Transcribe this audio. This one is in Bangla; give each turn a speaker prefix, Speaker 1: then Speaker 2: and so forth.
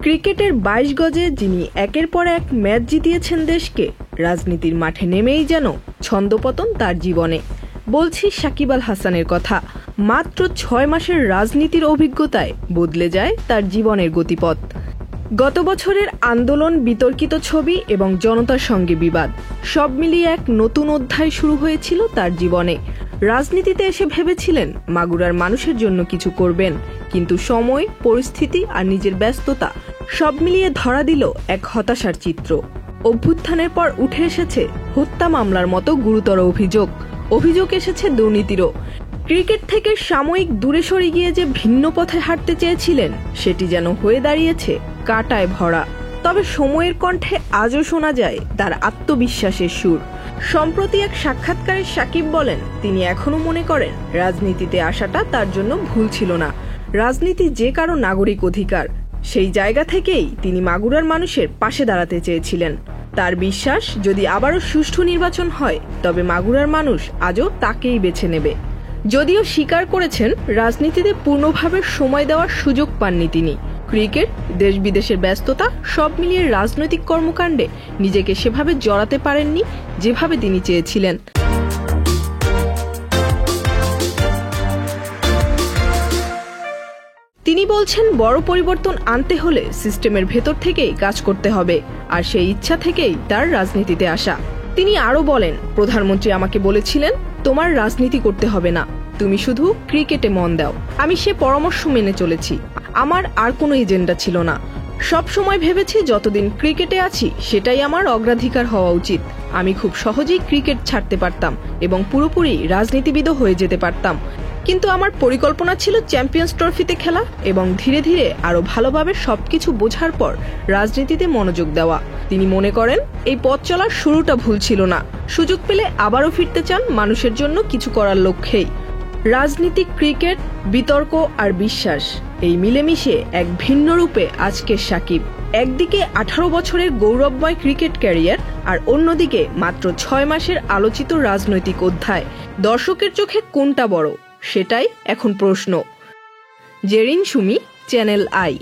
Speaker 1: ক্রিকেটের ২২ গজে যিনি একের পর এক ম্যাচ জিতিয়েছেন দেশকে, রাজনীতির মাঠে নেমেই যেন ছন্দপতন তার জীবনে। বলছি সাকিব আল হাসানের কথা। মাত্র ৬ মাসের রাজনীতির অভিজ্ঞতায় বদলে যায় তার জীবনের গতিপথ। গত বছরের আন্দোলন, বিতর্কিত ছবি এবং জনতার সঙ্গে বিবাদ, সব মিলিয়ে এক নতুন অধ্যায় শুরু হয়েছিল তার জীবনে। রাজনীতিতে এসে ভেবেছিলেন মাগুরার মানুষের জন্য কিছু করবেন, কিন্তু সময়, পরিস্থিতি আর নিজের ব্যস্ততা সব মিলিয়ে ধরা দিল এক হতাশার চিত্র। অভ্যুত্থানের পর উঠে এসেছে হত্যা মামলার মতো গুরুতর অভিযোগ এসেছে দুর্নীতিরও। ক্রিকেট থেকে সাময়িক দূরে সরে গিয়ে যে ভিন্ন পথে হাঁটতে চেয়েছিলেন, সেটি যেন হয়ে দাঁড়িয়েছে কাঁটায় ভরা। তবে সময়ের কণ্ঠে আজও শোনা যায় তার আত্মবিশ্বাসের সুর। সম্প্রতি এক সাক্ষাৎকারে সাকিব বলেন, তিনি এখনো মনে করেন রাজনীতিতে আসাটা তার জন্য ভুল ছিল না। রাজনীতি যে কারো নাগরিক অধিকার, সেই জায়গা থেকেই তিনি মাগুরার মানুষের পাশে দাঁড়াতে চেয়েছিলেন। তার বিশ্বাস, যদি আবারও সুষ্ঠু নির্বাচন হয়, তবে মাগুরার মানুষ আজও তাকেই বেছে নেবে। যদিও স্বীকার করেছেন রাজনীতিতে পূর্ণভাবে সময় দেওয়ার সুযোগ পাননি তিনি। ক্রিকেট, দেশ বিদেশের ব্যস্ততা সব মিলিয়ে রাজনৈতিক কর্মকাণ্ডে নিজেকে সেভাবে জড়াতে পারেননি যেভাবে তিনি চেয়েছিলেন। তিনি বলছেন, বড় পরিবর্তন আনতে হলে সিস্টেমের ভেতর থেকেই কাজ করতে হবে, আর সেই ইচ্ছা থেকেই তার রাজনীতিতে আসা। তিনি আরও বলেন, প্রধানমন্ত্রী আমাকে বলেছিলেন, তোমার রাজনীতি করতে হবে না, তুমি শুধু ক্রিকেটে মন দাও। আমি সে পরামর্শ মেনে চলেছি। আমার আর কোনো এজেন্ডা ছিল না। সব সময় ভেবেছি যতদিন ক্রিকেটে আছি সেটাই আমার অগ্রাধিকার হওয়া উচিত। আমি খুব সহজেই ক্রিকেট ছাড়তে পারতাম এবং পুরোপুরি রাজনীতিবিদও হয়ে যেতে পারতাম, কিন্তু আমার পরিকল্পনা ছিল চ্যাম্পিয়ন্স ট্রফিতে খেলা এবং ধীরে ধীরে আরো ভালোভাবে সবকিছু বোঝার পর রাজনীতিতে মনোযোগ দেওয়া। তিনি মনে করেন এই পথ চলার শুরুটা ভুল ছিল না। সুযোগ পেলে আবারও ফিরতে চান মানুষের জন্য কিছু করার লক্ষ্যেই। রাজনীতি, ক্রিকেট, বিতর্ক আর বিশ্বাস, এই মিলেমিশে এক ভিন্ন রূপে আজকের সাকিব। একদিকে 18 বছরের গৌরবময় ক্রিকেট ক্যারিয়ার, আর অন্যদিকে মাত্র 6 মাসের আলোচিত রাজনৈতিক অধ্যায়। দর্শকের চোখে কোনটা বড়, সেটাই এখন প্রশ্ন। Jerin Sumi, channel I.